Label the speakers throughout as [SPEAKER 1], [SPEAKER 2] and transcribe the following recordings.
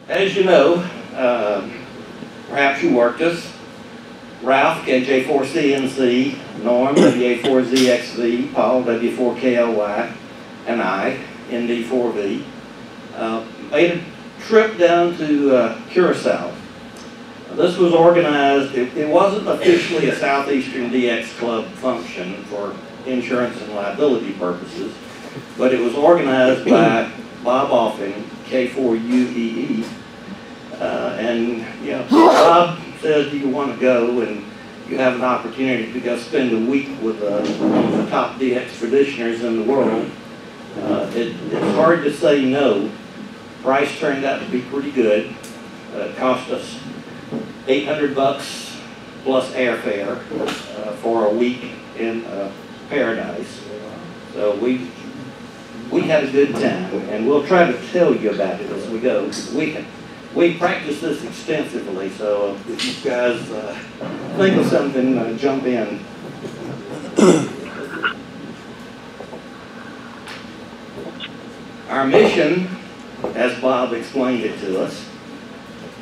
[SPEAKER 1] As you know, perhaps you worked us, Ralph, KJ4CNC, Norm, WA4ZXV, Paul, W4KLY, and I, ND4V, made a trip down to Curacao. This was organized, it wasn't officially a Southeastern DX Club function for insurance and liability purposes, but it was organized by Bob Offing, K4UEE, and Bob said, do you want to go, and you have an opportunity to go spend a week with one of the top DX traditioners in the world. It's hard to say no. Price turned out to be pretty good. It cost us $800 plus airfare for a week in paradise. So we had a good time, and we'll try to tell you about it as we go. We practice this extensively, so if you guys think of something, jump in. Our mission, as Bob explained it to us,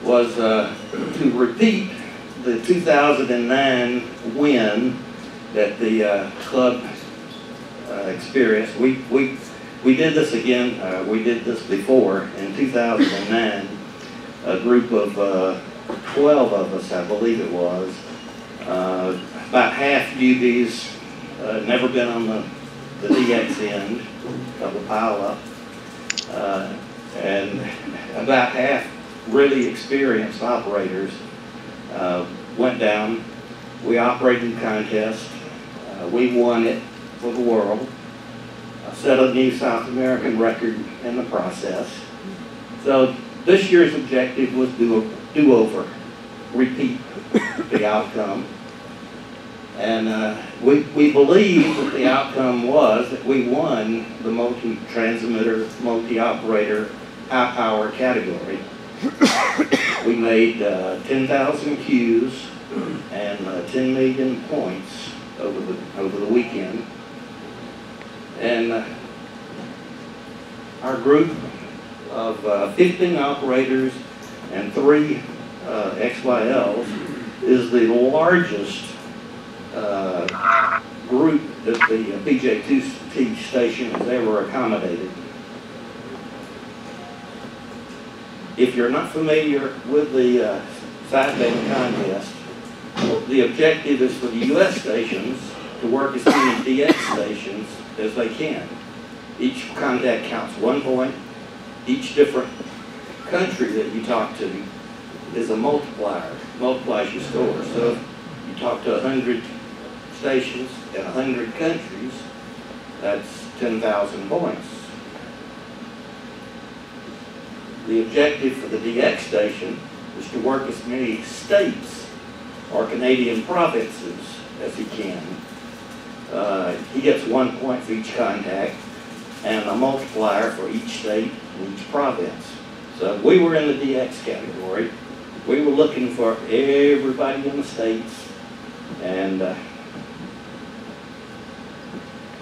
[SPEAKER 1] was to repeat the 2009 win that the club experienced. We did this again, we did this before in 2009. A group of 12 of us, I believe it was, about half newbies, never been on the DX end of the pile-up, and about half really experienced operators went down. We operated the contest. We won it for the world. Set a new South American record in the process. So this year's objective was do-over, repeat the outcome. And we believe that the outcome was that we won the multi-transmitter, multi-operator, high-power category. We made 10,000 Qs and 10 million points over the weekend. And our group of 15 operators and 3 XYLs is the largest group that the PJ2T station has ever accommodated. If you're not familiar with the sideband contest, the objective is for the US stations to work as many DX stations as they can. Each contact counts 1 point. Each different country that you talk to is a multiplier, multiplies your score. So if you talk to 100 stations in 100 countries, that's 10,000 points. The objective for the DX station is to work as many states or Canadian provinces as he can. He gets 1 point for each contact and a multiplier for each state and each province. So we were in the DX category. We were looking for everybody in the states, and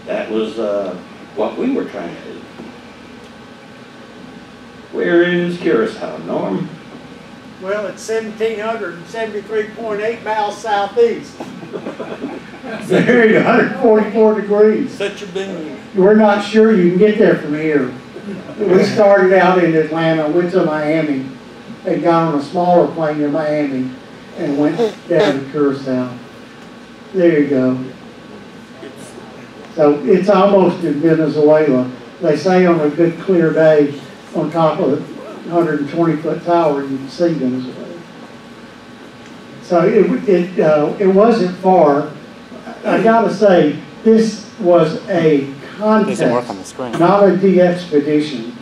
[SPEAKER 1] that was what we were trying to do. Where is Curacao, Norm?
[SPEAKER 2] Well, it's 1,773.8 miles southeast.
[SPEAKER 3] Very 144 degrees.
[SPEAKER 2] Such a boon.
[SPEAKER 3] We're not sure you can get there from here. We started out in Atlanta, went to Miami, and got on a smaller plane to Miami, and went down to Curacao. There you go. So it's almost in Venezuela. They say on a good clear day, on top of the 120-foot tower, you can see Venezuela. So it wasn't far. I gotta say, this was a contest, not a de-expedition.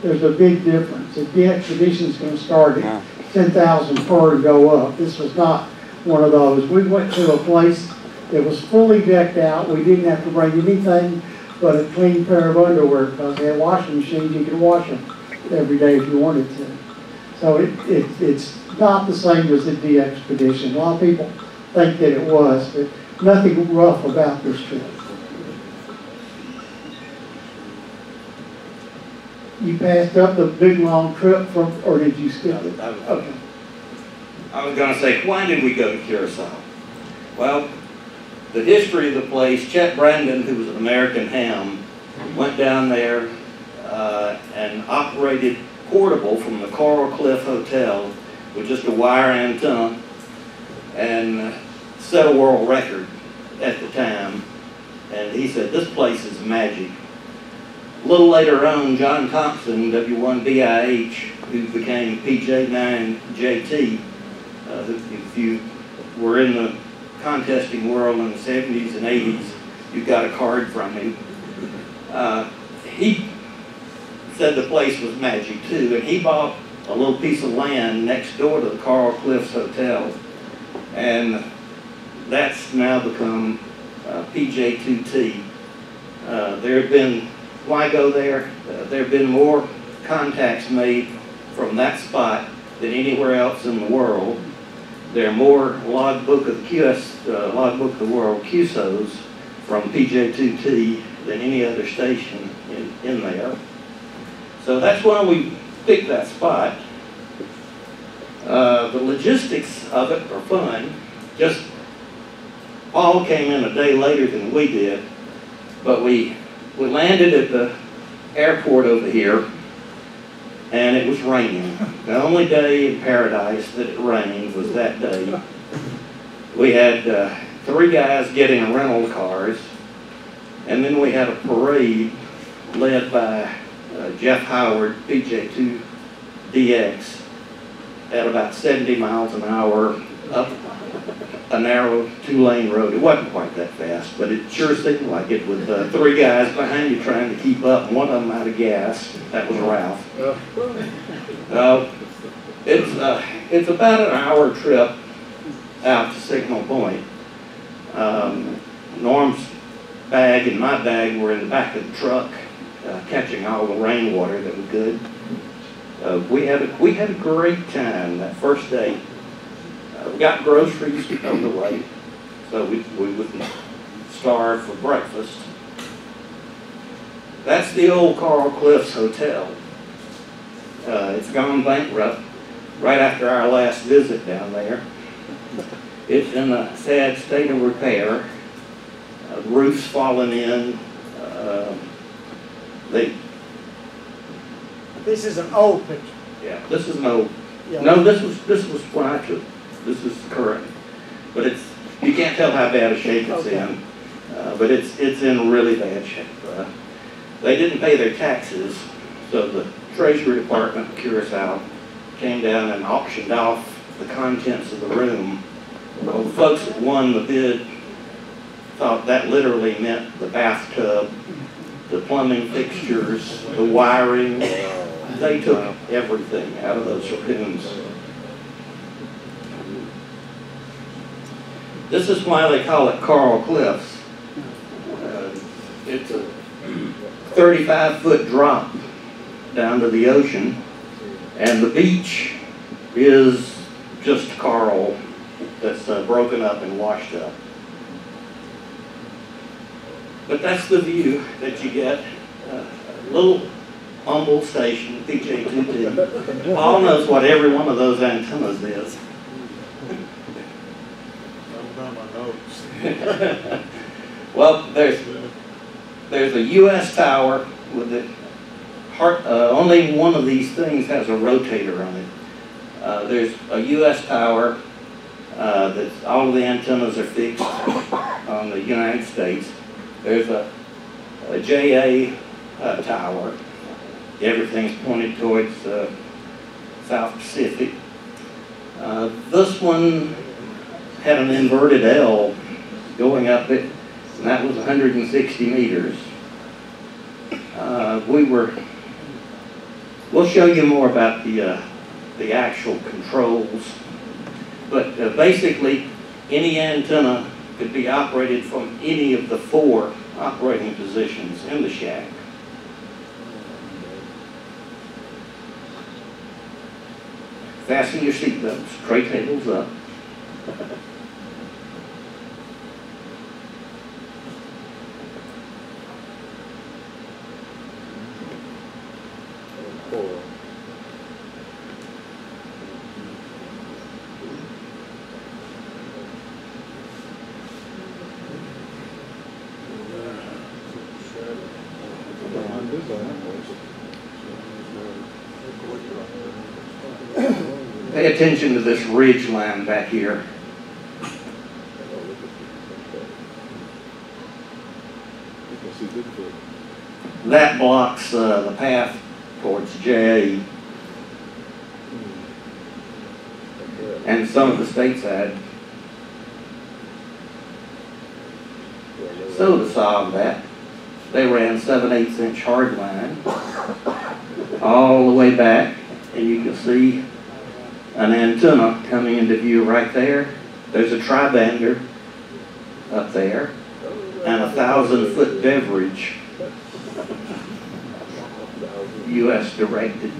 [SPEAKER 3] There's a big difference. A de-expedition is going to start at 10,000 per and go up. This was not one of those. We went to a place that was fully decked out. We didn't have to bring anything but a clean pair of underwear because they had washing machines. You could wash them every day if you wanted to. So it's not the same as a de-expedition. A lot of people think that it was, but nothing rough about this trip. You passed up the big long trip from, or did you skip it? Okay.
[SPEAKER 1] I was going to say, why did we go to Curacao? Well, the history of the place, Chet Brandon, who was an American ham, went down there and operated portable from the Coral Cliff Hotel with just a wire antenna and set a world record at the time. And he said, this place is magic. A little later on, John Thompson, W1BIH, who became PJ2T, if you were in the contesting world in the 70s and 80s, you got a card from him. He said the place was magic too, and he bought a little piece of land next door to the Coral Cliffs Hotel, and that's now become PJ2T. There have been, why go there? There have been more contacts made from that spot than anywhere else in the world. There are more logbook of the world QSOs from PJ2T than any other station in there. So that's why we picked that spot. The logistics of it are fun. Just Paul came in a day later than we did, but we landed at the airport over here, and it was raining. The only day in paradise that it rained was that day. We had 3 guys getting rental cars, and then we had a parade led by Jeff Howard, PJ2DX, at about 70 miles an hour up a narrow 2-lane road. It wasn't quite that fast, but it sure seemed like it, with 3 guys behind you trying to keep up, and one of them out of gas. That was Ralph. It's about an hour trip out to Signal Point. Norm's bag and my bag were in the back of the truck, catching all the rainwater that we could. We had a great time that first day. We got groceries on the way, so we wouldn't starve for breakfast. That's the old Coral Cliffs Hotel. It's gone bankrupt right after our last visit down there. It's in a sad state of repair. The roof's fallen in.
[SPEAKER 2] This is an old picture.
[SPEAKER 1] Yeah, this is an old.
[SPEAKER 2] Yeah.
[SPEAKER 1] No, this was when I took. This is current, but you can't tell how bad a shape it's in. But it's in really bad shape. They didn't pay their taxes, so the Treasury Department of Curacao came down and auctioned off the contents of the room. Well, the folks that won the bid thought that literally meant the bathtub, the plumbing fixtures, the wiring. They took everything out of those rooms. This is why they call it Coral Cliffs. It's a 35-foot drop down to the ocean, and the beach is just coral that's broken up and washed up. But that's the view that you get. Little humble station, PJ2T. Paul knows what every one of those antennas is. Well, there's a U.S. tower with the only one of these things has a rotator on it. There's a U.S. tower that's all of the antennas are fixed on the United States. There's a JA tower. Everything's pointed towards South Pacific. This one had an inverted L going up it, and that was 160 meters. We'll show you more about the actual controls, but basically any antenna could be operated from any of the 4 operating positions in the shack. Fasten your seatbelts, tray tables up. Pay attention to this ridge line back here. That blocks the path towards JA and some of the stateside. So to solve that, they ran 7/8 inch hard line all the way back, and you can see an antenna coming into view right there. There's a tri-bander up there and a 1,000-foot beverage, U.S. directed.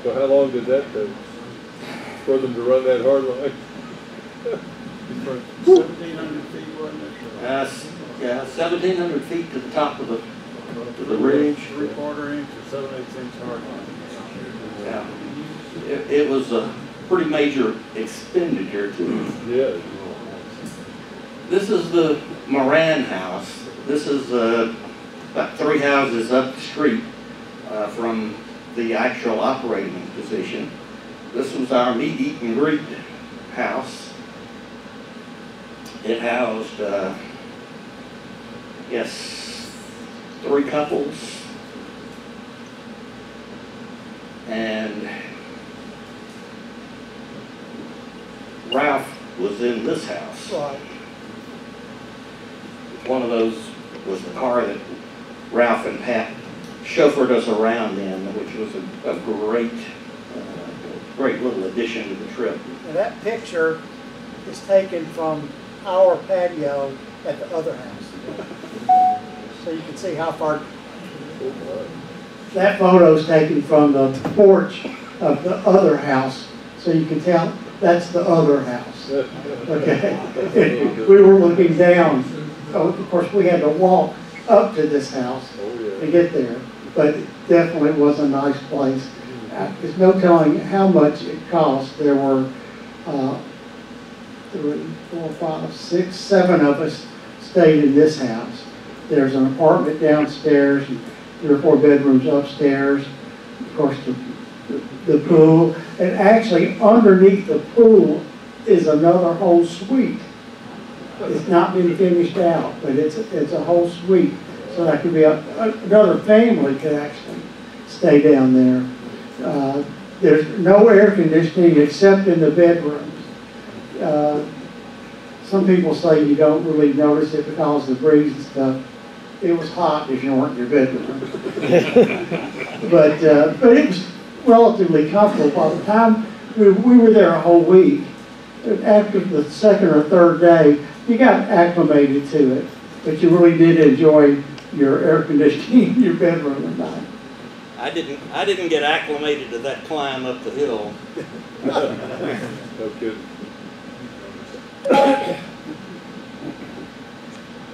[SPEAKER 4] So how long did that take for them to run that hard line?
[SPEAKER 2] 1,700 feet, wasn't it?
[SPEAKER 1] Yeah, 1,700 feet to the top of the ridge.
[SPEAKER 2] 3/4 inch or 7/8 inch hard line.
[SPEAKER 1] Yeah, it was a pretty major expenditure too.
[SPEAKER 4] Yeah.
[SPEAKER 1] This is the Moran house. This is about 3 houses up the street from the actual operating position. This was our meet, eat, and greet house. It housed, yes, 3 couples. And Ralph was in this house.
[SPEAKER 2] Right.
[SPEAKER 1] One of those was the car that Ralph and Pat chauffeured us around in, which was a great little addition to the trip.
[SPEAKER 2] And that picture is taken from our patio at the other house. So you can see how far.
[SPEAKER 3] That photo is taken from the porch of the other house, so you can tell that's the other house. Okay, we were looking down. Oh, of course, we had to walk up to this house to get there, but it definitely was a nice place. There's no telling how much it cost. There were 3, 4, 5, 6, 7 of us stayed in this house. There's an apartment downstairs, and 3 or 4 bedrooms upstairs. Of course, the pool, and actually underneath the pool is another whole suite. It's not been finished out, but it's a whole suite. So that could be another family could actually stay down there. There's no air conditioning except in the bedrooms. Some people say you don't really notice it because of the breeze and stuff. It was hot if you weren't in your bedroom. But it was relatively comfortable. By the time we were there a whole week, after the 2nd or 3rd day, you got acclimated to it. But you really did enjoy your air conditioning in your bedroom at night.
[SPEAKER 1] I didn't get acclimated to that climb up the hill.
[SPEAKER 4] No kidding.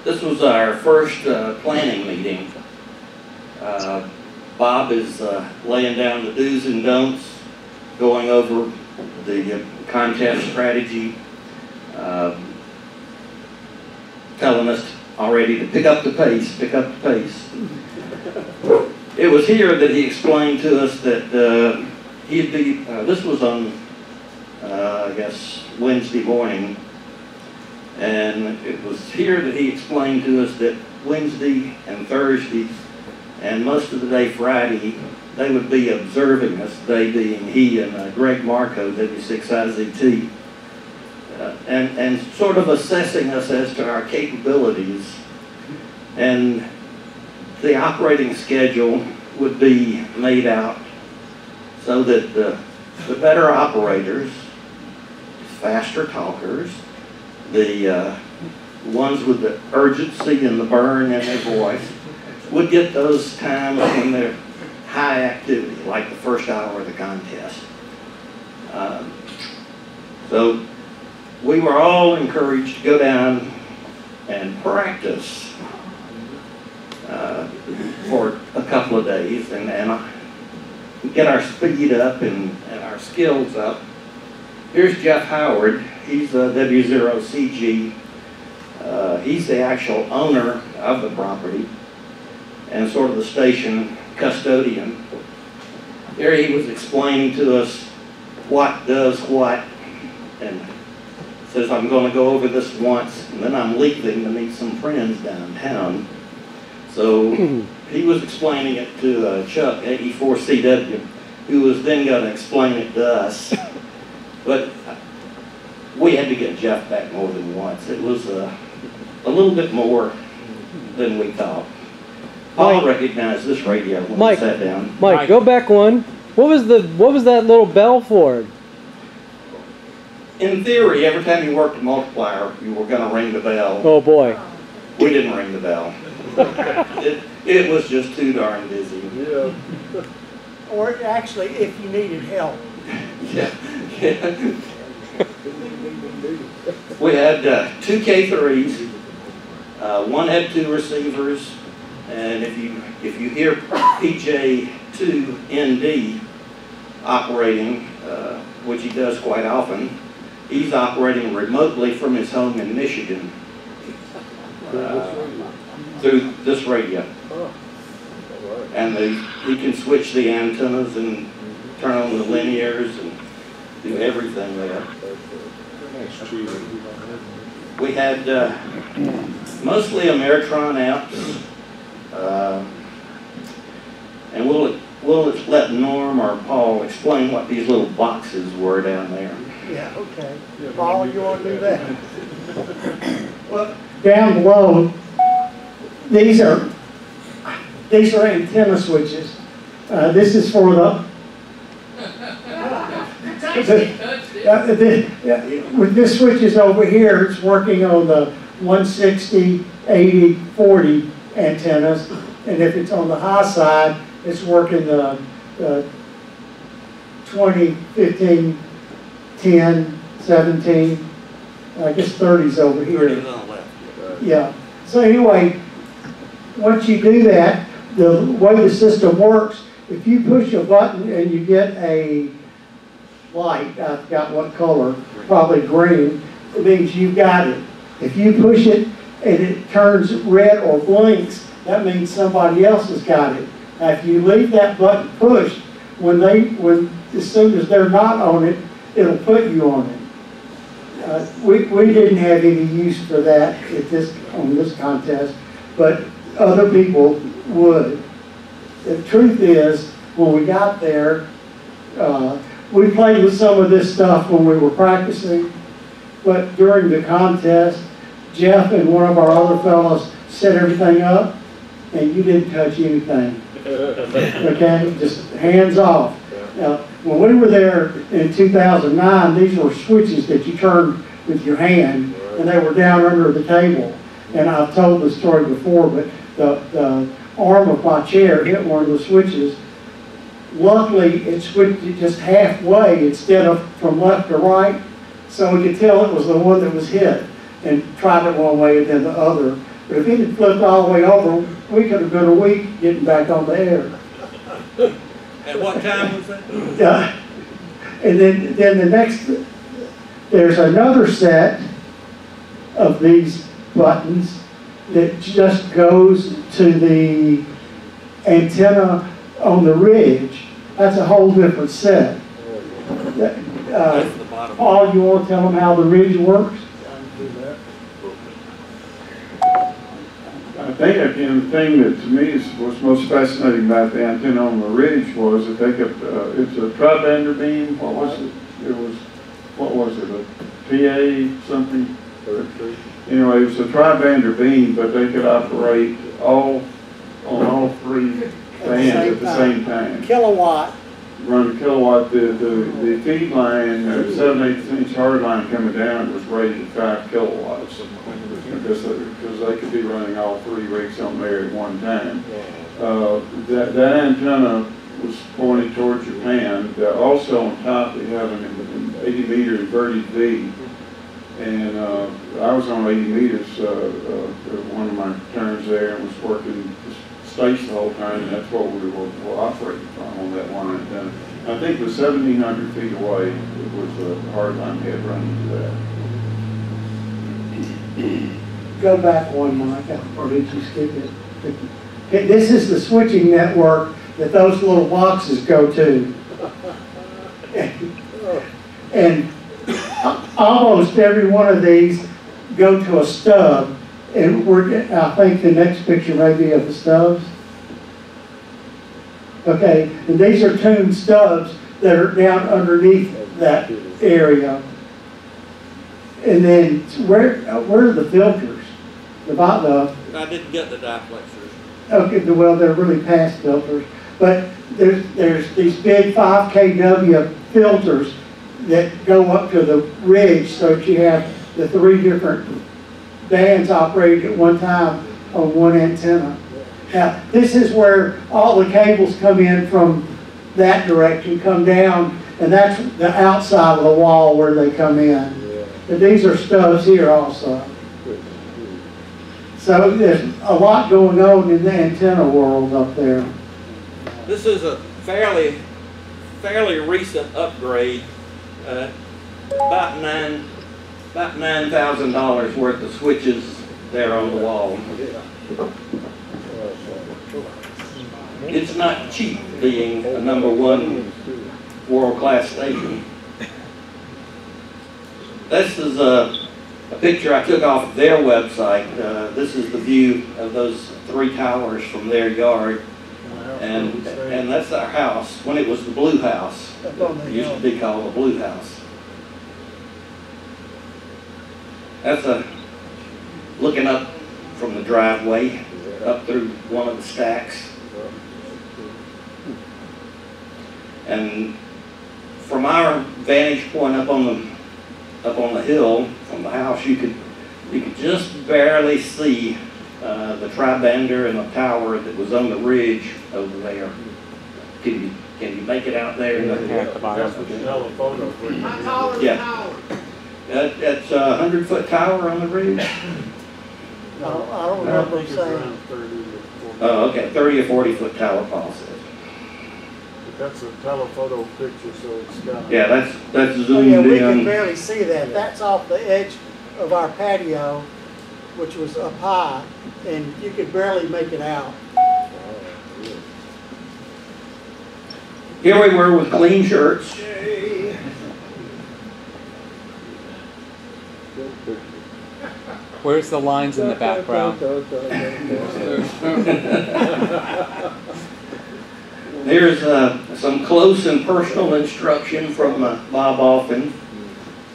[SPEAKER 1] This was our first planning meeting. Bob is laying down the do's and don'ts, going over the contest strategy, telling us already to pick up the pace, pick up the pace. It was here that he explained to us that he'd be, this was on, I guess, Wednesday morning, and it was here that he explained to us that Wednesday and Thursday and most of the day Friday, they would be observing us, they being he and Greg Marco, W6IZT, and sort of assessing us as to our capabilities. And the operating schedule would be made out so that the better operators, faster talkers, the ones with the urgency and the burn in their voice, would get those times when they're high activity, like the first hour of the contest. So we were all encouraged to go down and practice for a couple of days and get our speed up and our skills up. Here's Jeff Howard. He's a W0CG. He's the actual owner of the property and sort of the station custodian. There he was explaining to us what does what, and says, I'm going to go over this once, and then I'm leaving to meet some friends downtown. So he was explaining it to Chuck, AE4CW, who was then going to explain it to us. But we had to get Jeff back more than once. It was a little bit more than we thought. Paul recognized this radio when we sat down.
[SPEAKER 5] Mike, go back one. What was that little bell for?
[SPEAKER 1] In theory, every time you worked a multiplier, you were going to ring the bell.
[SPEAKER 5] Oh boy.
[SPEAKER 1] We didn't ring the bell. It was just too darn busy.
[SPEAKER 4] Yeah.
[SPEAKER 2] Or actually, if you needed help.
[SPEAKER 1] Yeah. We had two K3s. One had 2 receivers, and if you hear PJ2ND operating, which he does quite often, he's operating remotely from his home in Michigan through this radio. And he can switch the antennas and turn on the linears and do everything there. We had mostly Ameritron apps, and we'll let Norm or Paul explain what these little boxes were down there.
[SPEAKER 2] Yeah, okay. Paul, you want to do that?
[SPEAKER 3] Well, down below, these are antenna switches. This is for with this switch is over here, it's working on the 160, 80, 40 antennas, and if it's on the high side, it's working the 20, 15, 10, 17, I guess 30's over here.
[SPEAKER 1] 30's on the left.
[SPEAKER 3] Yeah. So anyway, once you do that, the way the system works, if you push a button and you get a light, I forgot what color, probably green, it means you've got it. If you push it and it turns red or blinks, that means somebody else has got it. Now, if you leave that button pushed, as soon as they're not on it, it'll put you on it. We didn't have any use for that on this contest, but other people would. The truth is, when we got there, we played with some of this stuff when we were practicing, but during the contest, Jeff and one of our other fellows set everything up, and you didn't touch anything. Okay, just hands off. Now, when we were there in 2009, these were switches that you turned with your hand, and they were down under the table. And I've told the story before, but the arm of my chair hit one of the switches. Luckily, it switched it just halfway instead of from left to right, so we could tell it was the one that was hit, and tried it one way and then the other. But if it had flipped all the way over, we could have been a week getting back on the air.
[SPEAKER 1] At what time was that?
[SPEAKER 3] And then the next, there's another set of these buttons that just goes to the antenna on the ridge. That's a whole different set. Paul, you want to tell them how the ridge works?
[SPEAKER 6] I think the thing that to me was most fascinating about the antenna on the ridge was that they could, it's a tri-bander beam. What was it? A PA something? Anyway, it was a tri-bander beam, but they could operate on all 3 bands at the same time.
[SPEAKER 2] Kilowatt.
[SPEAKER 6] Run the kilowatt, the feed line, 7/8" hard line coming down was rated at 5 kilowatts. Because they could be running all 3 rigs on there at one time. That antenna was pointed toward Japan. Also on top they have an 80-meter inverted V, And I was on 80 meters, one of my turns there, and was working states the whole time, and that's what we were operating from on that one antenna. I think it was 1,700 feet away. It was a hard time head running to that.
[SPEAKER 3] Go back one, Mike, or did you skip it? Okay, this is the switching network that those little boxes go to. And almost every one of these go to a stub. And I think the next picture may be of the stubs. Okay, and these are tuned stubs that are down underneath that area. And then where are the filters?
[SPEAKER 1] I didn't get the diplexers.
[SPEAKER 3] Okay, well, they're really past filters. But there's these big 5 kW filters that go up to the ridge, so that you have the 3 different bands operating at one time on one antenna. Now, this is where all the cables come in from that direction, come down, and that's the outside of the wall where they come in. But these are stubs here also. So there's a lot going on in the antenna world up there.
[SPEAKER 1] This is a fairly recent upgrade. About $9,000 worth of switches there on the wall. It's not cheap being a #1 world-class station. This is a picture I took off their website. This is the view of those 3 towers from their yard. And that's our house, when it was the Blue House. It used to be called the Blue House. That's looking up from the driveway, up through one of the stacks. And from our vantage point up on the hill from the house, you could just barely see the tri-bander and the tower that was on the ridge over there. Can you make it out there?
[SPEAKER 4] That's what the telephoto was.
[SPEAKER 2] How tall is the
[SPEAKER 1] Yeah.
[SPEAKER 2] tower?
[SPEAKER 1] It's a 100-foot tower on the ridge.
[SPEAKER 2] I don't remember saying.
[SPEAKER 1] Oh, okay, 30 or 40-foot tower, Paul says.
[SPEAKER 4] That's a telephoto picture, so it's kind of.
[SPEAKER 1] Yeah, that's
[SPEAKER 2] Oh,
[SPEAKER 1] zoomed
[SPEAKER 2] yeah, we can
[SPEAKER 1] in.
[SPEAKER 2] barely see that. That's off the edge of our patio, which was up high, and you could barely make it out.
[SPEAKER 1] Here we were with clean shirts.
[SPEAKER 5] Where's the lines in the background?
[SPEAKER 1] Here's some close and personal instruction from Bob Alfin.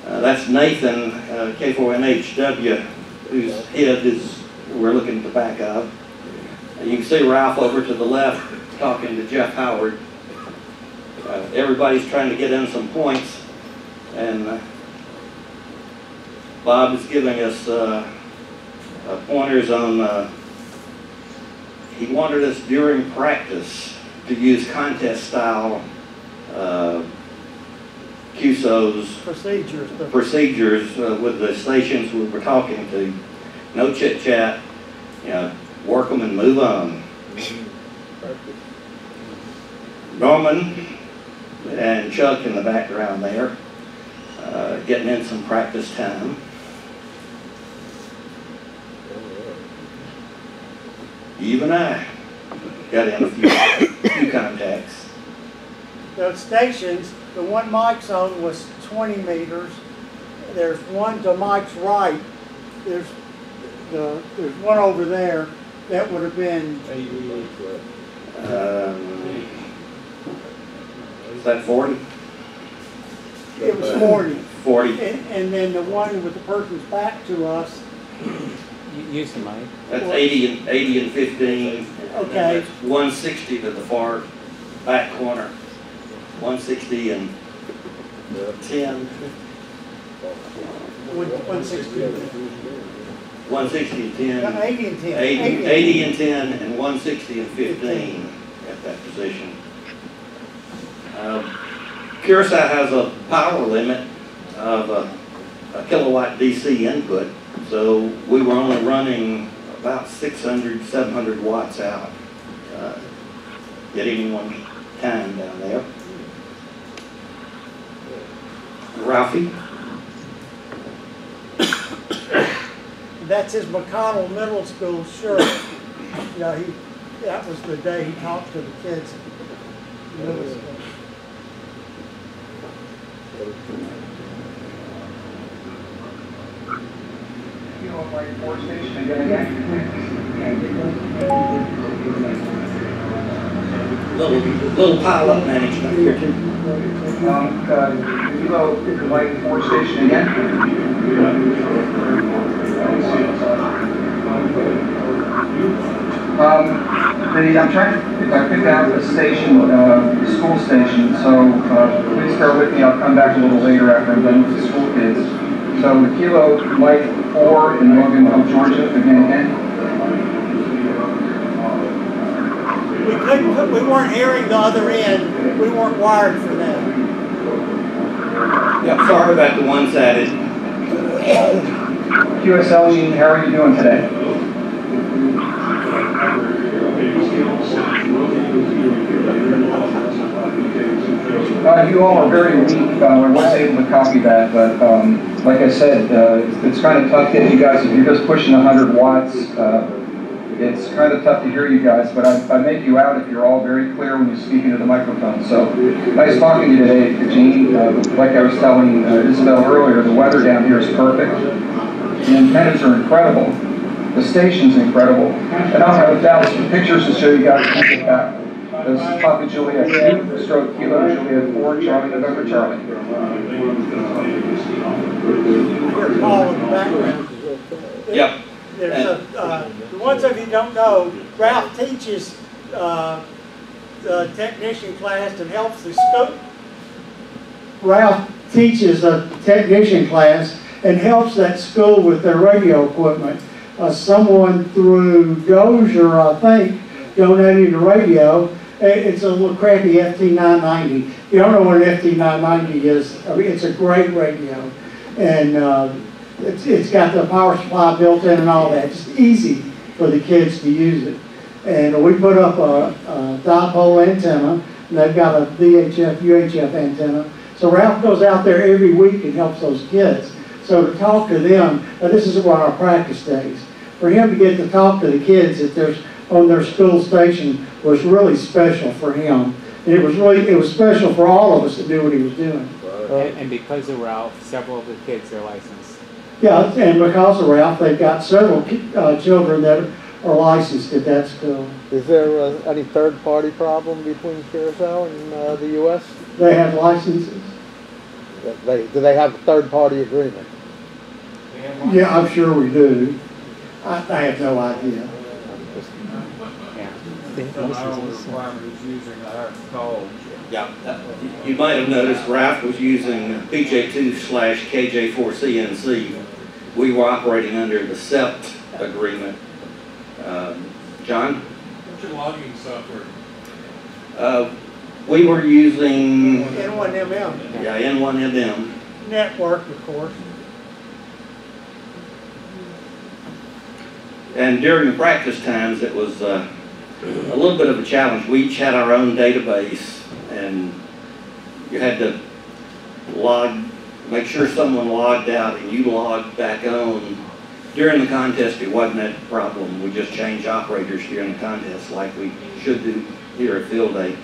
[SPEAKER 1] That's Nathan, K4NHW, whose head we're looking at the back of. You can see Ralph over to the left talking to Jeff Howard. Everybody's trying to get in some points, and Bob is giving us pointers on, he wanted us during practice to use contest style QSOs procedures with the stations we were talking to. No chit chat, work them and move on. Norman and Chuck in the background there, getting in some practice time. Even I got in a few contacts.
[SPEAKER 2] Those stations, the one Mike's on was 20 meters. There's one to Mike's right. There's one over there that would have been.
[SPEAKER 1] Is that 40?
[SPEAKER 2] It was 40.
[SPEAKER 1] 40.
[SPEAKER 2] And then the one with the person's back to us.
[SPEAKER 5] Use the mic.
[SPEAKER 1] That's 80 and 15.
[SPEAKER 2] Okay.
[SPEAKER 1] That's 160 to the far back corner. 160 and 10.
[SPEAKER 2] 160.
[SPEAKER 1] 160 and 10.
[SPEAKER 2] 80 and 10.
[SPEAKER 1] 80 and 10 and 160 and 15 at that position. Curacao has a power limit of a kilowatt DC input, so we were only running about 600, 700 watts out at any one time down there. Ralphie?
[SPEAKER 2] That's his McConnell Middle School shirt. You know, that was the day he talked to the kids in middle school.
[SPEAKER 1] Little pile-up management here too.
[SPEAKER 7] Kilo Light 4 station again. I'm trying to pick out the station, the school station, so please bear with me. I'll come back a little later after I'm done with the school kids. So the Kilo Light 4 in Logan, Georgia, again.
[SPEAKER 2] We weren't hearing the other end. We weren't wired for that.
[SPEAKER 1] Yeah, sorry about the one-sided.
[SPEAKER 7] QSL Gene, how are you doing today? You all are very weak. I was able to copy that, but like I said, it's kind of tough getting you guys. If you're just pushing 100 watts, it's kind of tough to hear you guys, but I make you out if you're all very clear when you speak into the microphone. So nice talking to you today, Gene. Like I was telling Isabel earlier, the weather down here is perfect. The antennas are incredible. The station's incredible. And I'll have 1,000 pictures to show you guys back. This is Papa Juliet 2, stroke Kilo Juliet 4, Charlie November Charlie.
[SPEAKER 2] Here's Paul in the background.
[SPEAKER 1] Yep.
[SPEAKER 2] There's the ones of you who don't know, Ralph teaches the technician class and helps the school.
[SPEAKER 3] Ralph teaches a technician class and helps that school with their radio equipment. Someone through Dozier, I think, donated a radio. It's a little crappy FT990. If you don't know what an FT990 is, I mean, it's a great radio. And it's got the power supply built in and all that. It's easy for the kids to use it. And we put up a dipole antenna, and they've got a VHF, UHF antenna. So Ralph goes out there every week and helps those kids. So to talk to them, this is one of our practice days. For him to get to talk to the kids on their school station was really special for him. And it was special for all of us to do what he was doing.
[SPEAKER 8] And because of Ralph, several of the kids are licensed.
[SPEAKER 3] Yeah, and because of Ralph, they've got several children that are licensed at that school.
[SPEAKER 9] Is there any third-party problem between Curacao and the U.S.?
[SPEAKER 3] They have licenses.
[SPEAKER 9] Do they have a third-party agreement?
[SPEAKER 3] Yeah, I'm sure we do. I have no idea.
[SPEAKER 1] Yeah, you might have noticed Ralph was using PJ2/KJ4CNC. We were operating under the SEPT agreement. John?
[SPEAKER 10] What's your logging software?
[SPEAKER 1] We were using
[SPEAKER 2] N1MM.
[SPEAKER 1] Yeah, N1MM.
[SPEAKER 2] Network, of course.
[SPEAKER 1] And during the practice times, it was a little bit of a challenge. We each had our own database, and you had to make sure someone logged out and you logged back on. During the contest, it wasn't that problem. We just changed operators during the contest like we should do here at Field Day.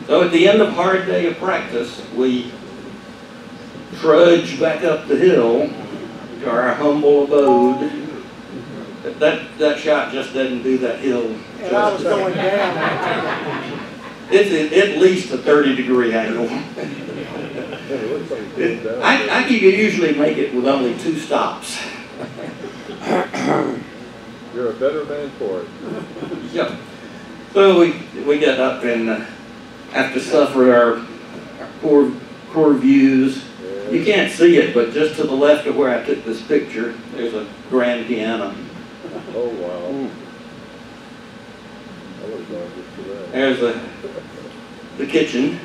[SPEAKER 1] So at the end of a hard day of practice, we trudged back up the hill to our humble abode. That shot just doesn't do that hill
[SPEAKER 2] And I was going down.
[SPEAKER 1] It's at least a 30-degree angle. I could usually make it with only 2 stops.
[SPEAKER 4] You're a better man for it.
[SPEAKER 1] Yeah. So we got up and have to suffer our poor views. You can't see it, but just to the left of where I took this picture, there's a grand piano.
[SPEAKER 4] Oh, wow. I would have gone just for that.
[SPEAKER 1] There's the kitchen.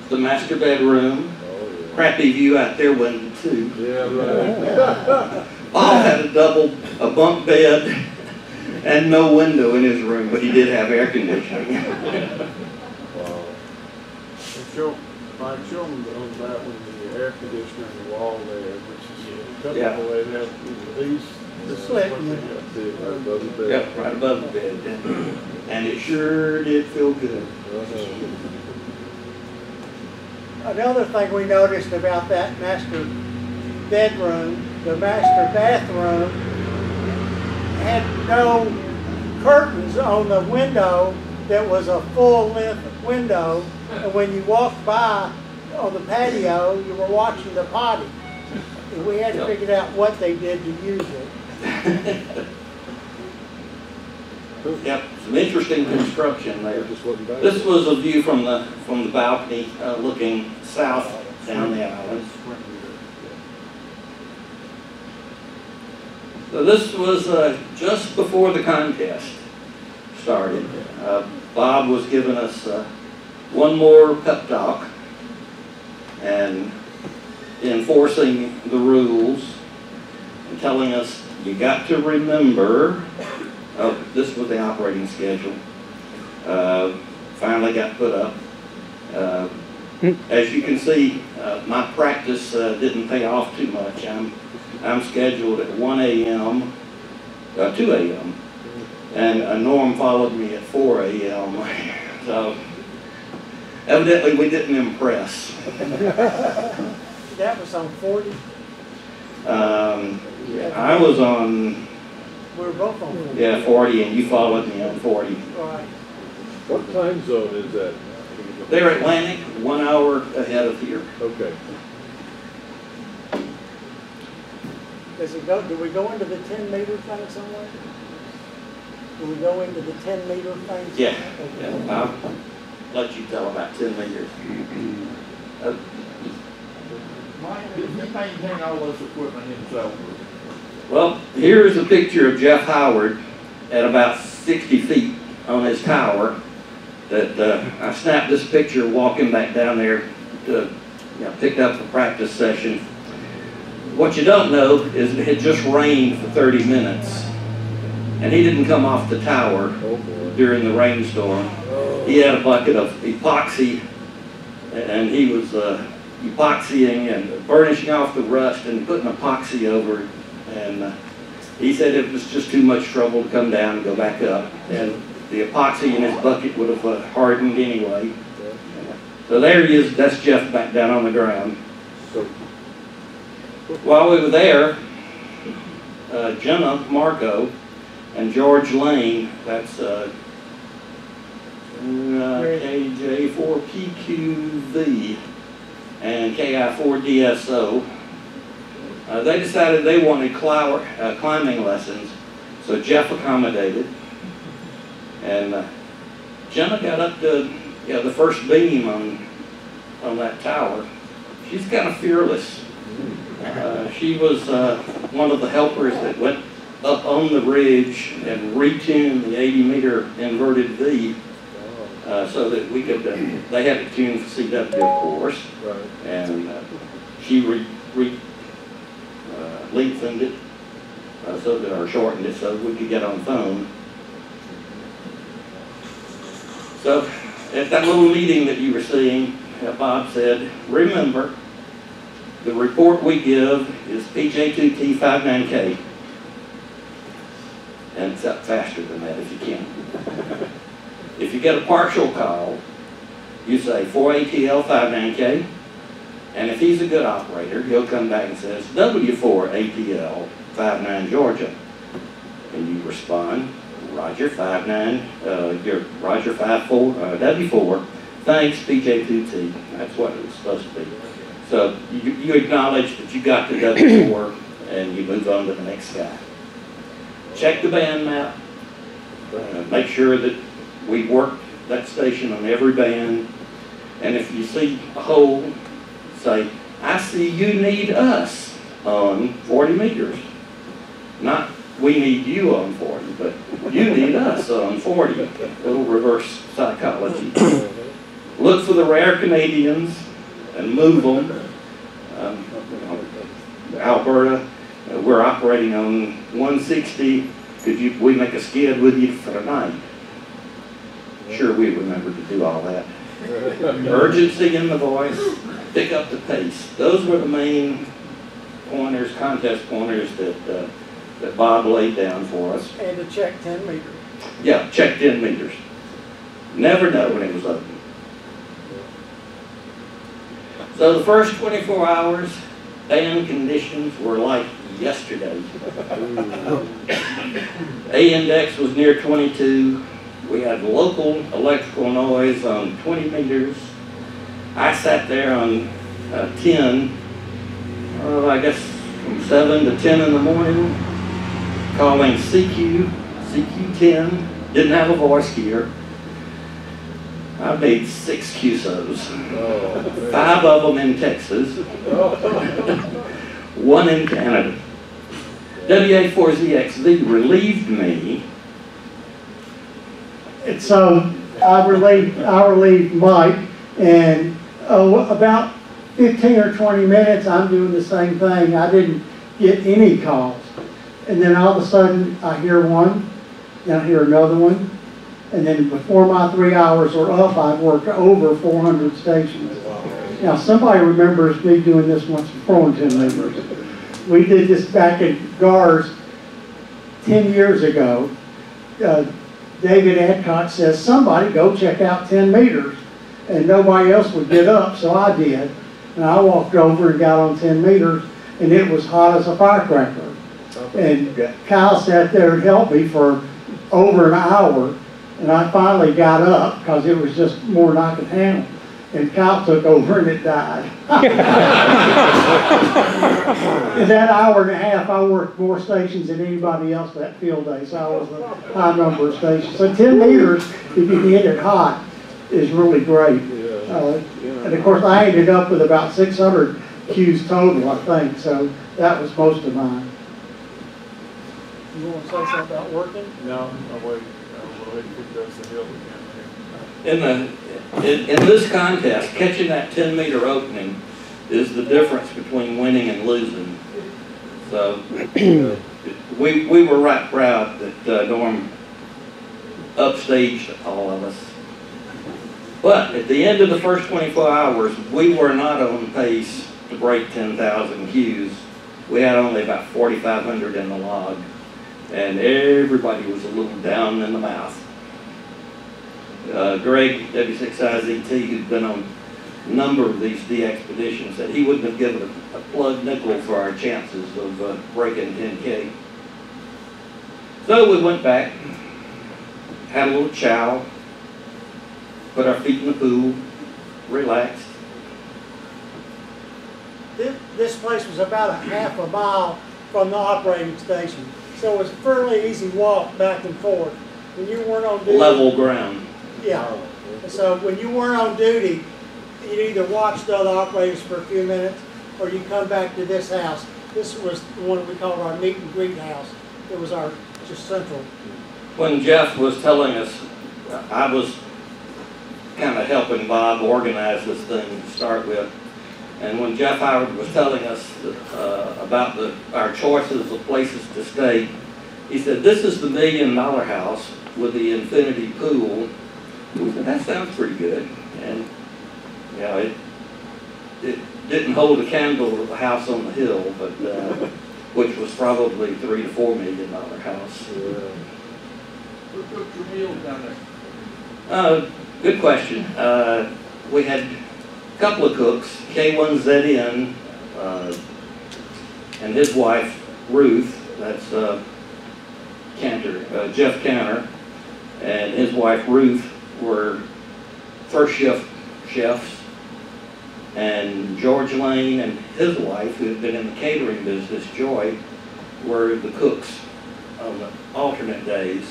[SPEAKER 1] The master bedroom, crappy view out their window too.
[SPEAKER 4] Yeah, right.
[SPEAKER 1] Paul had a bunk bed and no window in his room, but he did have air conditioning.
[SPEAKER 4] Wow.
[SPEAKER 10] Show them on that one, the air conditioner in the wall there, which is typical, they have these.
[SPEAKER 2] The slit,
[SPEAKER 4] See it right above the bed.
[SPEAKER 1] Yep, right above the bed. And it sure did feel good.
[SPEAKER 2] Another thing we noticed about that master bedroom, the master bathroom had no curtains on the window that was a full-length window, and when you walked by on the patio, you were watching the potty. And we had to figure out what they did to use it.
[SPEAKER 1] Yep, some interesting construction there.
[SPEAKER 4] Just wasn't bad.
[SPEAKER 1] This was a view from the balcony looking south down the island. So this was just before the contest started. Bob was giving us one more pep talk and enforcing the rules and telling us, you got to remember, this was the operating schedule. Finally got put up. As you can see, my practice didn't pay off too much. I'm scheduled at 1 a.m., 2 a.m., and Norm followed me at 4 a.m. So evidently we didn't impress.
[SPEAKER 2] That was on 40?
[SPEAKER 1] I was on,
[SPEAKER 2] We were both on 40.
[SPEAKER 1] yeah, 40, and you followed me on 40.
[SPEAKER 2] Right.
[SPEAKER 4] What time zone is that?
[SPEAKER 1] They're Atlantic, 1 hour ahead of here.
[SPEAKER 4] Okay.
[SPEAKER 2] Do we go into the 10-meter thing somewhere? Do we go into the 10-meter thing?
[SPEAKER 1] Yeah,
[SPEAKER 2] Okay.
[SPEAKER 1] yeah, I'll let you tell about 10 meters.
[SPEAKER 10] He maintained all this equipment himself.
[SPEAKER 1] Well, here's a picture of Jeff Howard at about 60 feet on his tower. That I snapped this picture walking back down there to pick up the practice session. What you don't know is it had just rained for 30 minutes, and he didn't come off the tower during the rainstorm. He had a bucket of epoxy, and he was epoxying and burnishing off the rust and putting epoxy over it. And he said it was just too much trouble to come down and go back up. And the epoxy in his bucket would have hardened anyway. So there he is, that's Jeff back down on the ground. While we were there, Jenna Marco and George Lane, that's KJ4PQV and KI4DSO, they decided they wanted climbing lessons, so Jeff accommodated. And Jenna got up to the first beam on that tower. She's kind of fearless. She was one of the helpers that went up on the ridge and retuned the 80-meter inverted V so that we could, they had it tuned for CW, of course,
[SPEAKER 4] Right.
[SPEAKER 1] and she lengthened it so that, or shortened it so we could get on phone. So at that little meeting that you were seeing, Bob said, remember, the report we give is PJ2T 59K. And it's up faster than that if you can. If you get a partial call, you say 4ATL 59K. And if he's a good operator, he'll come back and says W4ATL 59 Georgia. And you respond, Roger 59, you're Roger 54, W4, thanks PJ2T. That's what it was supposed to be. So you acknowledge that you got the W4 and you move on to the next guy. Check the band map, make sure that we work that station on every band, and if you see a hole, say, I see you need us on 40 meters. Not we need you on 40, but you need us on 40. Little reverse psychology. look for the rare Canadians and move them. Alberta, we're operating on 160. We make a skid with you for the night? Sure, we remember to do all that. Urgency in the voice, pick up the pace. Those were the main pointers, contest pointers that Bob laid down for us.
[SPEAKER 2] And to check 10 meters.
[SPEAKER 1] Yeah, check 10 meters. Never know when it was open. So the first 24 hours, band conditions were like yesterday. A-index was near 22. We had local electrical noise on 20 meters. I sat there on 10, I guess from 7 to 10 in the morning, calling CQ10. Didn't have a voice key. I made 6 QSOs. 5 of them in Texas. 1 in Canada. WA4ZXV relieved me.
[SPEAKER 3] And so I relieved Mike, and about 15 or 20 minutes, I'm doing the same thing. I didn't get any calls. And then all of a sudden, I hear one, then I hear another one. And then before my 3 hours were up, I'd worked over 400 stations. Now, somebody remembers me doing this once before on 10 meters. We did this back in GARS 10 years ago. David Adcock says, somebody go check out 10 meters. And nobody else would get up, so I did. And I walked over and got on 10 meters, and it was hot as a firecracker. And Kyle sat there and helped me for over an hour. And I finally got up because it was just more than I could handle. And Kyle took over and it died. In that hour and a half, I worked more stations than anybody else that field day. So I was a high number of stations. So 10 meters, if you can hit it hot, is really great. And of course, I ended up with about 600 Qs total, I think. So that was most of mine.
[SPEAKER 2] You want to say something about working?
[SPEAKER 10] No, I'll wait. We'll wait if it does the hill again.
[SPEAKER 1] In this contest, catching that 10 meter opening is the difference between winning and losing. So we were right proud that Norm upstaged all of us. But at the end of the first 24 hours, we were not on pace to break 10,000 Qs. We had only about 4,500 in the log, and everybody was a little down in the mouth. Greg, W6IZT, who'd been on a number of these D expeditions, said he wouldn't have given a plug nickel for our chances of breaking 10K. So we went back, had a little chow, put our feet in the pool, relaxed.
[SPEAKER 2] This place was about a half a mile from the operating station, so it was a fairly easy walk back and forth. When you weren't on duty,
[SPEAKER 1] Level ground.
[SPEAKER 2] Yeah. And so when you weren't on duty, you'd either watch the other operators for a few minutes, or you come back to this house. This was the one we called our meet and greet house. It was our just central.
[SPEAKER 1] When Jeff was telling us, I was kind of helping Bob organize this thing to start with. And when Jeff Howard was telling us about our choices of places to stay, he said, this is the $1 million house with the infinity pool. We said, that sounds pretty good. And you know, it didn't hold a candle to the house on the hill, but which was probably $3 to $4 million house.
[SPEAKER 10] Who cooked your meals down there?
[SPEAKER 1] Good question. We had a couple of cooks, K1ZN and his wife, Ruth, that's Jeff Cantor, and his wife, Ruth, were first shift chefs. And George Lane and his wife, who had been in the catering business, Joy, were the cooks on the alternate days.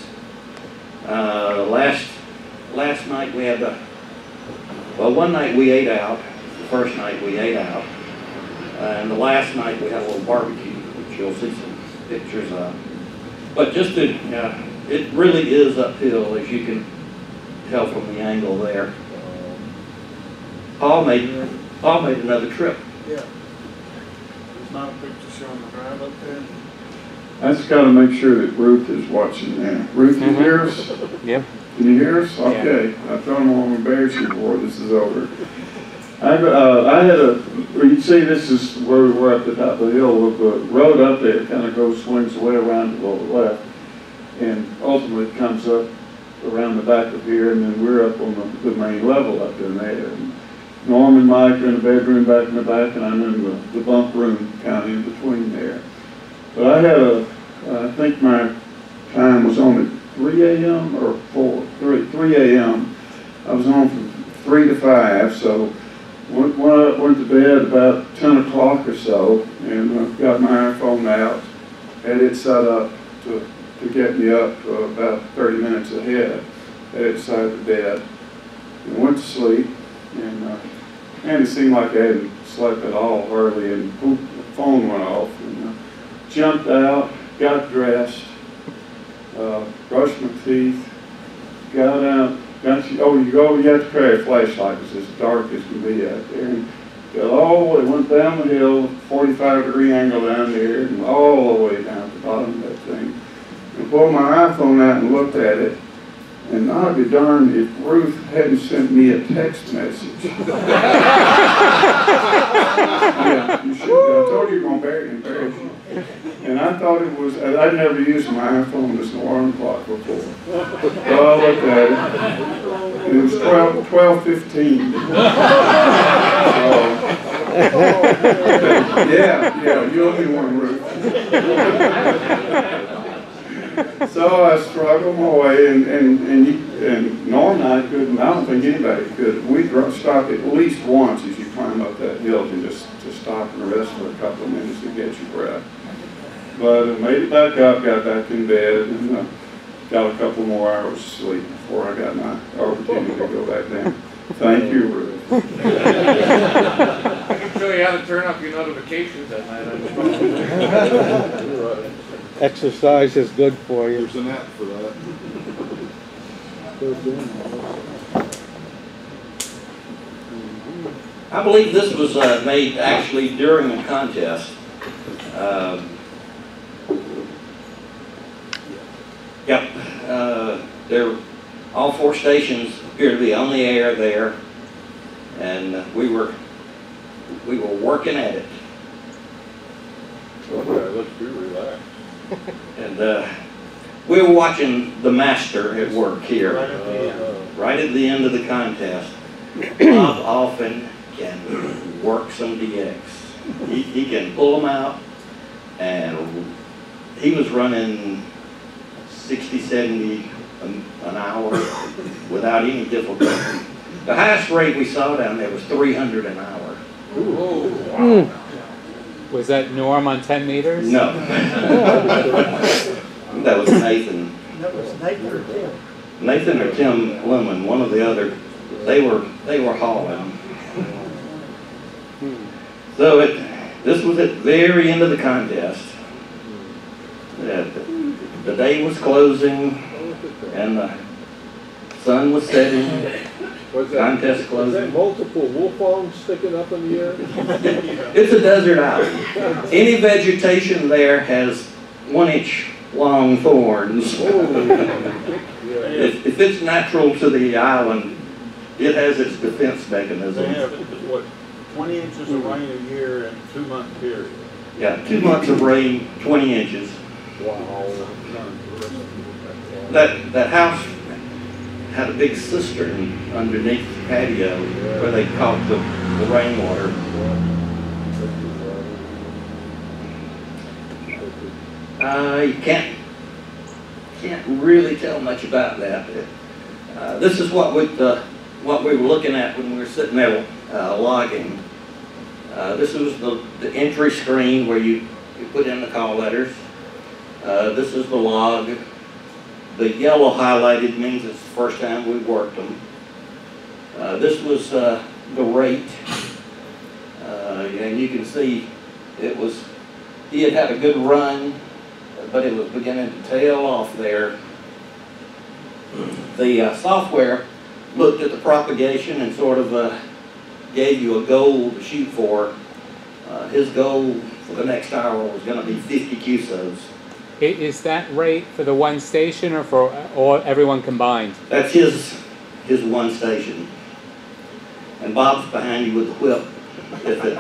[SPEAKER 1] Last night we had one night we ate out. The first night we ate out. And the last night we had a little barbecue, which you'll see some pictures of. But just to, it really is uphill, as you can tell from the angle there. Paul made another trip.
[SPEAKER 10] Yeah. There's not a picture showing the drive up there.
[SPEAKER 6] I just gotta make sure that Ruth is watching now. Ruth, you hear us?
[SPEAKER 8] Yep.
[SPEAKER 6] Can you hear us? Okay. I thought I won't embarrass you before this is over. I had well, you see this is where we were at the top of the hill. The road up there kind of swings away around to the left and ultimately comes up around the back of here, and then we're up on the main level up in there. And Norm and Mike are in the bedroom back in the back, and I'm in the bunk room kind of in between there. But I had I think my time was on at 3 a.m. or 3 a.m. I was on from 3 to 5, so went to bed about 10 o'clock or so, and got my iPhone out, had it set up to get me up about 30 minutes ahead, had it side of the bed, and went to sleep, and it seemed like I hadn't slept at all, hardly, and poof, the phone went off, and jumped out, got dressed, brushed my teeth, got out, you have to carry a flashlight because it's dark as can be out there. And got all the way, went down the hill, 45-degree angle down there, and all the way down to the bottom of that thing. And pulled my iPhone out and looked at it, and I'd be darned if Ruth hadn't sent me a text message. Yeah, you should. I told you you're going to embarrass you. And I thought it was, I'd never used my iPhone as an alarm clock before. So I looked at it, and it was 12:15. Yeah, you owe me one, Ruth. So I struggled my way, and Norm and I couldn't, I don't think anybody could. We stopped at least once as you climb up that hill to stop and rest for a couple of minutes to get your breath. But I made it back up, got back in bed, and got a couple more hours of sleep before I got my opportunity to go back down. Thank you, Ruth.
[SPEAKER 10] I can show you how to turn up your notifications at night on your phone.
[SPEAKER 9] Exercise is good for you.
[SPEAKER 10] There's an app for that.
[SPEAKER 1] I believe this was made actually during a contest. Yep, all 4 stations appear to be on the air there, and we were working at it.
[SPEAKER 4] Okay, let's be relaxed.
[SPEAKER 1] And we were watching the master at work here, right at the end of the contest. Bob often can work some DX. He can pull them out, and he was running 60, 70 an hour without any difficulty. The highest rate we saw down there was 300 an hour.
[SPEAKER 8] Ooh, wow. Was that Norm on 10 meters?
[SPEAKER 1] No. That was Nathan.
[SPEAKER 2] That was Nathan or Tim?
[SPEAKER 1] Nathan or Tim Lemon, one of the other. They were hauling. So this was at the very end of the contest. The day was closing, and the sun was setting. Contest closing.
[SPEAKER 4] Was that multiple wolf arms sticking up in the air?
[SPEAKER 1] It's a desert island. Any vegetation there has 1-inch long thorns. If it's natural to the island, it has its defense mechanism.
[SPEAKER 10] They have, what, 20 inches of rain a year and 2-month period.
[SPEAKER 1] Yeah, 2 months of rain, 20 inches.
[SPEAKER 4] Wow.
[SPEAKER 1] That house had a big cistern underneath the patio where they caught the rainwater. You can't really tell much about that. This is what we were looking at when we were sitting there logging. This was the entry screen where you put in the call letters. This is the log. The yellow highlighted means it's the first time we worked them. This was the rate. And you can see he had a good run, but it was beginning to tail off there. The software looked at the propagation and sort of gave you a goal to shoot for, his goal for the next hour was going to be 50 QSOs.
[SPEAKER 8] Is that rate for the one station or for all, everyone combined?
[SPEAKER 1] That's his one station. And Bob's behind you with the whip if it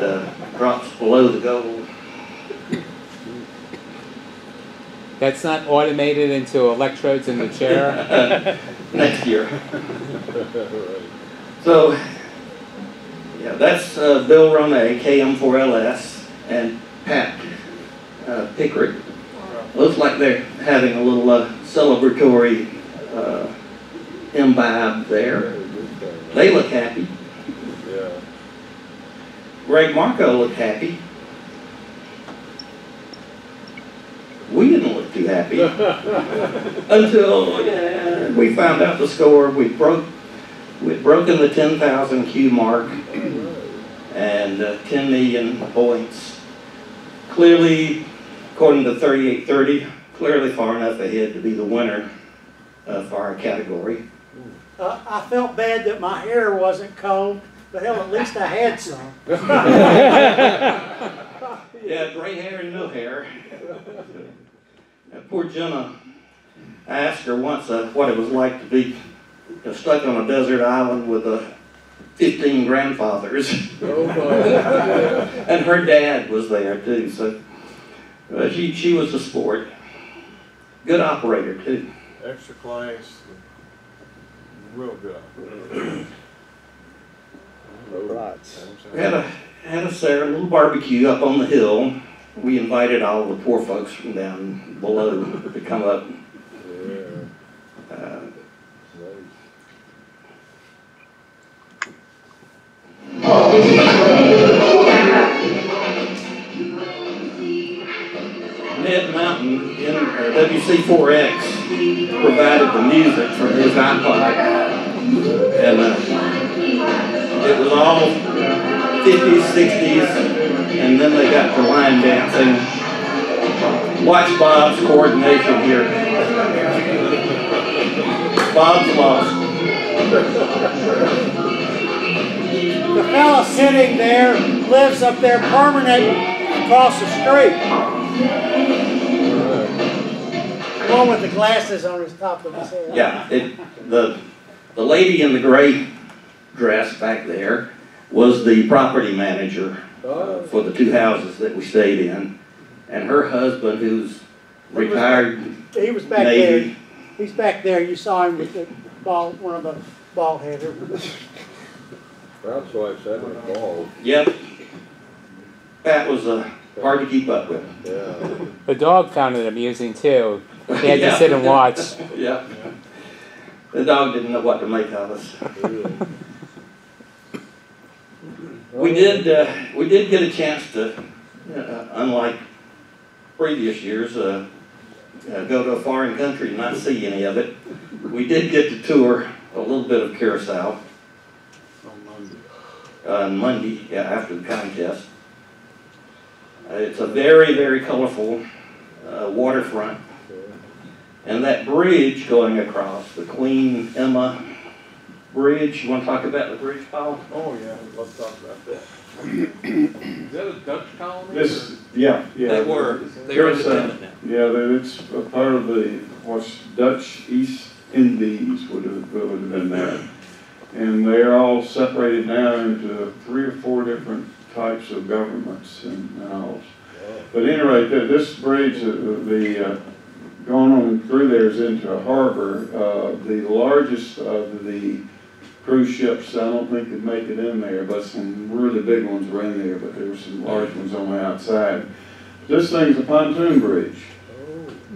[SPEAKER 1] drops below the goal.
[SPEAKER 8] That's not automated into electrodes in the chair?
[SPEAKER 1] Next year. So, yeah, that's Bill Ronay, KM4LS, and Pat Pickerick. Looks like they're having a little celebratory imbibe there. They look happy.
[SPEAKER 4] Yeah.
[SPEAKER 1] Greg Marco looked happy. We didn't look too happy until we found out the score. We'd broken the 10,000 Q mark and 10 million points. Clearly, according to 3830, clearly far enough ahead to be the winner for our category.
[SPEAKER 2] I felt bad that my hair wasn't combed, but hell, at least I had some.
[SPEAKER 1] Yeah, gray hair and no hair. Poor Jenna, I asked her once what it was like to be stuck on a desert island with 15 grandfathers.
[SPEAKER 4] Oh my.
[SPEAKER 1] And her dad was there too, so she was a sport. Good operator too.
[SPEAKER 10] Extra class, real good operator.
[SPEAKER 9] Right.
[SPEAKER 1] We had a little barbecue up on the hill. We invited all the poor folks from down below to come up. Ned Mountain in WC4X provided the music from his iPod, and it was all 50s, 60s, and then they got to line dancing. Watch Bob's coordination here. Bob's lost.
[SPEAKER 2] The fella sitting there lives up there permanent across the street. The one with the glasses on his top of his head.
[SPEAKER 1] Yeah, the lady in the gray dress back there was the property manager for the two houses that we stayed in, and her husband, who's retired
[SPEAKER 2] He was back
[SPEAKER 1] Navy.
[SPEAKER 2] there. He's back there. You saw him with the ball, one of the bald headers.
[SPEAKER 4] That's why I said it was bald.
[SPEAKER 1] Yep, Pat was hard to keep up with.
[SPEAKER 4] Yeah.
[SPEAKER 8] The dog found it amusing too. He had
[SPEAKER 1] Yeah.
[SPEAKER 8] to sit and watch.
[SPEAKER 1] Yeah. The dog didn't know what to make of us. We did get a chance to, unlike previous years, go to a foreign country and not see any of it. We did get to tour a little bit of Curacao on Monday, yeah, after the contest. It's a very, very colorful waterfront. And that bridge going across, the Queen Emma Bridge, you want to talk about the bridge, Paul?
[SPEAKER 10] Oh yeah, let's talk about that. Is that a Dutch colony?
[SPEAKER 6] Yeah.
[SPEAKER 1] They were independent now.
[SPEAKER 6] Yeah, it's a part of the what's Dutch East Indies would have been there, and they're all separated now into 3 or 4 different types of governments and all. But anyway, this bridge, going on through there is into a harbor. The largest of the cruise ships, I don't think could make it in there, but some really big ones were in there, but there were some large ones on the outside. This thing's a pontoon bridge.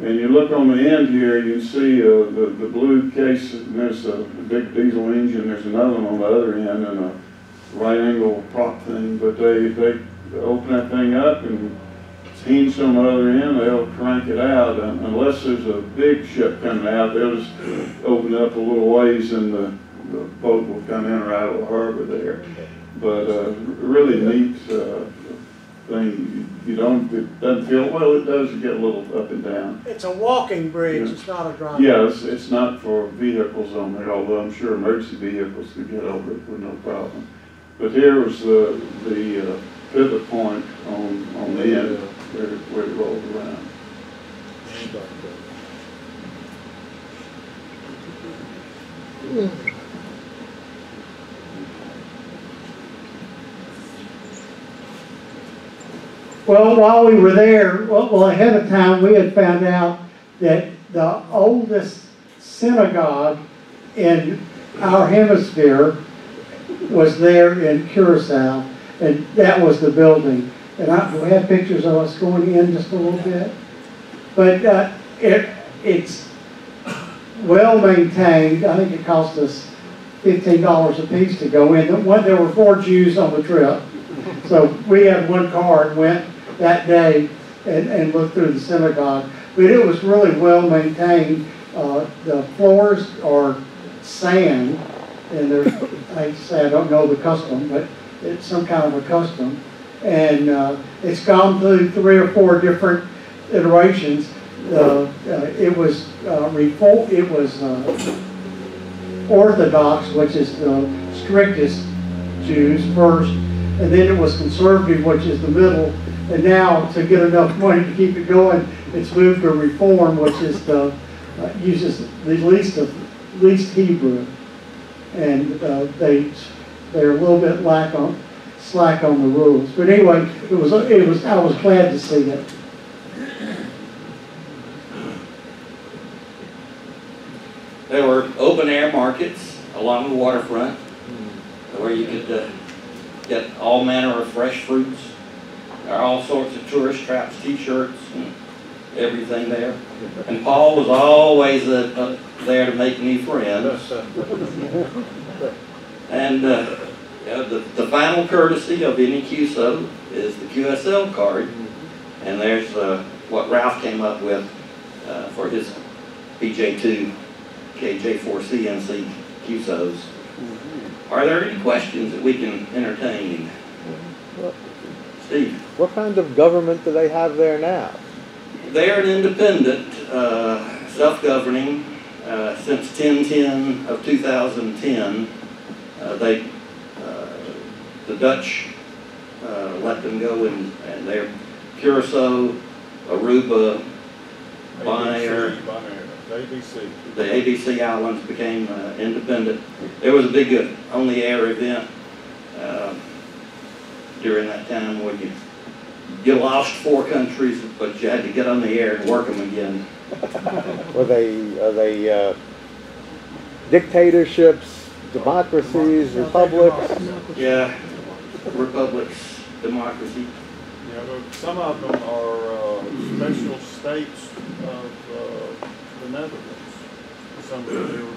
[SPEAKER 6] And you look on the end here, you can see the blue case, and there's a big diesel engine, there's another one on the other end, and a right angle prop thing, but they open that thing up and it's hinged on the other end, they'll crank it out, and unless there's a big ship coming out, they'll just open it up a little ways and the boat will come in or out of the harbor there. But really neat thing. It doesn't feel, well it does, you get a little up and down.
[SPEAKER 2] It's a walking bridge,
[SPEAKER 6] Yeah.
[SPEAKER 2] it's not a driving.
[SPEAKER 6] Yeah, it's not for vehicles on there, although I'm sure emergency vehicles could get over it with no problem. But here was the pivot point on the end where it rolled around.
[SPEAKER 3] Well, while we were there, well, ahead of time, we had found out that the oldest synagogue in our hemisphere was there in Curacao, and that was the building. And we have pictures of us going in just a little bit. But it's well maintained. I think it cost us $15 a piece to go in. There were 4 Jews on the trip. So we had one car and went that day and looked through the synagogue. But it was really well maintained. The floors are sand, and I say I don't know the custom, but it's some kind of a custom. And it's gone through 3 or 4 different iterations. It was Orthodox, which is the strictest Jews first, and then it was conservative, which is the middle, and now to get enough money to keep it going, it's moved to Reform, which is uses the least Hebrew, and they're a little bit slack on the rules. But anyway, I was glad to see it.
[SPEAKER 1] There were open air markets along the waterfront where you could get all manner of fresh fruits. There are all sorts of tourist traps, t-shirts, and everything there. And Paul was always there to make new friends. And the final courtesy of any QSO is the QSL card. And there's what Ralph came up with for his PJ2 KJ4CNC QSOs. Are there any questions that we can entertain? Steve?
[SPEAKER 9] What kind of government do they have there now?
[SPEAKER 1] They're an independent, self-governing, since 10/10 of 2010. The Dutch let them go, and they're Curacao, Aruba, Bonaire, the ABC Islands became independent. There was a big on-the-air event during that time where you lost 4 countries, but you had to get on the air and work them again.
[SPEAKER 9] Are they dictatorships, democracies, republics?
[SPEAKER 1] Yeah, republics, democracy.
[SPEAKER 10] Yeah, but some of them are special states of the Netherlands. There were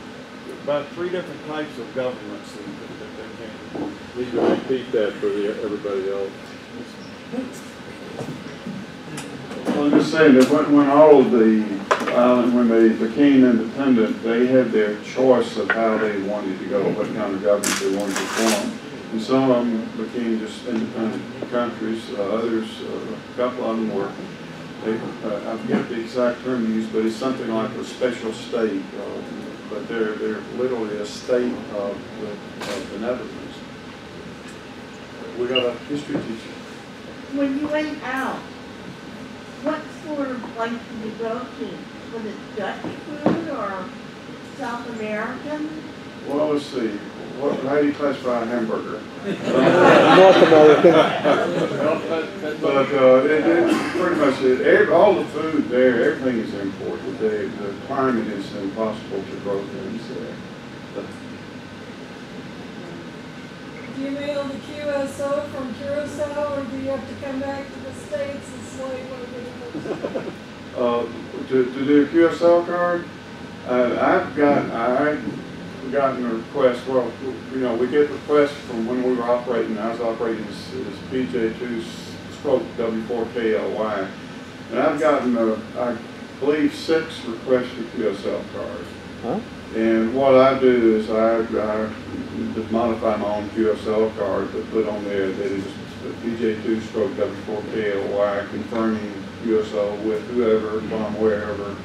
[SPEAKER 10] about 3 different types of governments that they came.
[SPEAKER 4] Need to repeat that for everybody else.
[SPEAKER 6] Well, I'm just saying that when all of the islands, when they became independent, they had their choice of how they wanted to go, what kind of government they wanted to form. And some of them became just independent countries. Others, a couple of them were, I forget the exact term used, but it's something like a special state. But they're literally a state of the Netherlands. We got a history teacher.
[SPEAKER 11] When you went out, what sort of place did you go to? Was it Dutch food or South American?
[SPEAKER 6] Well, let's see. How do you classify a hamburger?
[SPEAKER 9] North American.
[SPEAKER 6] But it's pretty much it. All the food there, everything is imported. The climate is impossible to grow things there.
[SPEAKER 12] Do you mail the QSO from Curacao, or do you have to come back to the States and slave over?
[SPEAKER 6] To do a QSL card, I've gotten a request. Well, we get requests from when we were operating. I was operating as PJ2 stroke W4KLY, and I've gotten I believe 6 requests for QSL cards.
[SPEAKER 9] Huh?
[SPEAKER 6] And what I do is I just modify my own QSL card, but put on there that it's PJ2 stroke W4KLY, confirming QSL with whoever, from wherever,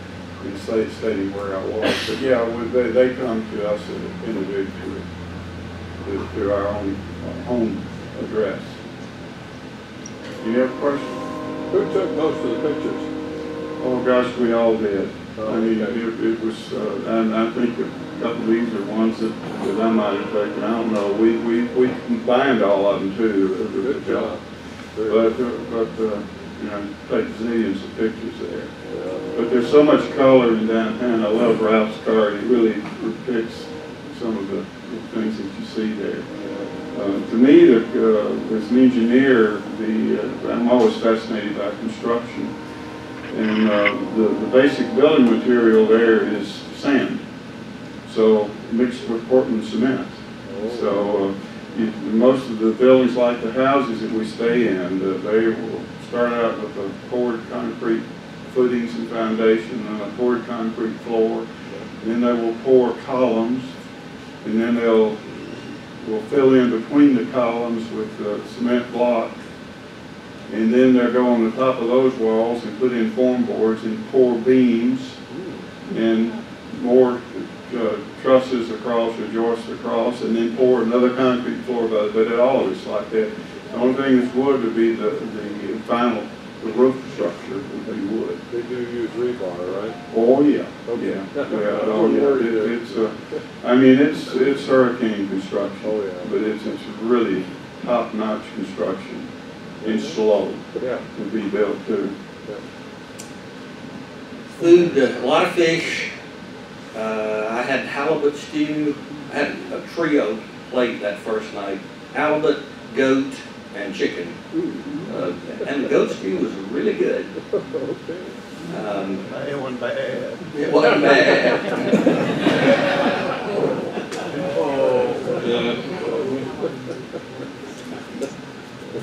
[SPEAKER 6] and stating where I was. But yeah, they come to us individually through our own home address. Do you have a question?
[SPEAKER 4] Who took most of the pictures?
[SPEAKER 6] Oh gosh, we all did.
[SPEAKER 4] Oh,
[SPEAKER 6] I mean,
[SPEAKER 4] okay.
[SPEAKER 6] it was, and I think a couple of these are ones that I might have taken. I don't know. We combined all of them too.
[SPEAKER 4] Good job.
[SPEAKER 6] But you know, take zillions of pictures there. But there's so much color in downtown. I love Ralph's car. It really depicts some of the things that you see there. To me, as an engineer, I'm always fascinated by construction. And the basic building material there is sand, so mixed with Portland cement. So most of the buildings, like the houses that we stay in, they will start out with a poured concrete footings and foundation and a poured concrete floor. And then they will pour columns, and then will fill in between the columns with cement block. And then they'll go on the top of those walls and put in form boards and pour beams and more trusses across or joists across, and then pour another concrete floor above it. But it always like that. The only thing that's wood would be the final, the roof structure would be wood.
[SPEAKER 4] They do use rebar, right?
[SPEAKER 6] Oh yeah,
[SPEAKER 4] Okay.
[SPEAKER 6] oh yeah. It's I mean it's hurricane construction.
[SPEAKER 4] Oh yeah.
[SPEAKER 6] But it's really top-notch construction. And slow
[SPEAKER 4] Yeah.
[SPEAKER 6] to be built too.
[SPEAKER 1] Food, a lot of fish. I had halibut stew. I had a trio plate that first night. Halibut, goat, and chicken. And the goat stew was really good.
[SPEAKER 4] Okay.
[SPEAKER 10] It wasn't bad.
[SPEAKER 1] It wasn't bad.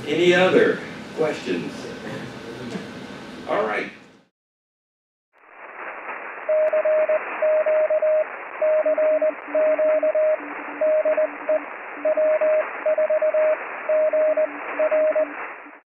[SPEAKER 1] Any other questions? All right.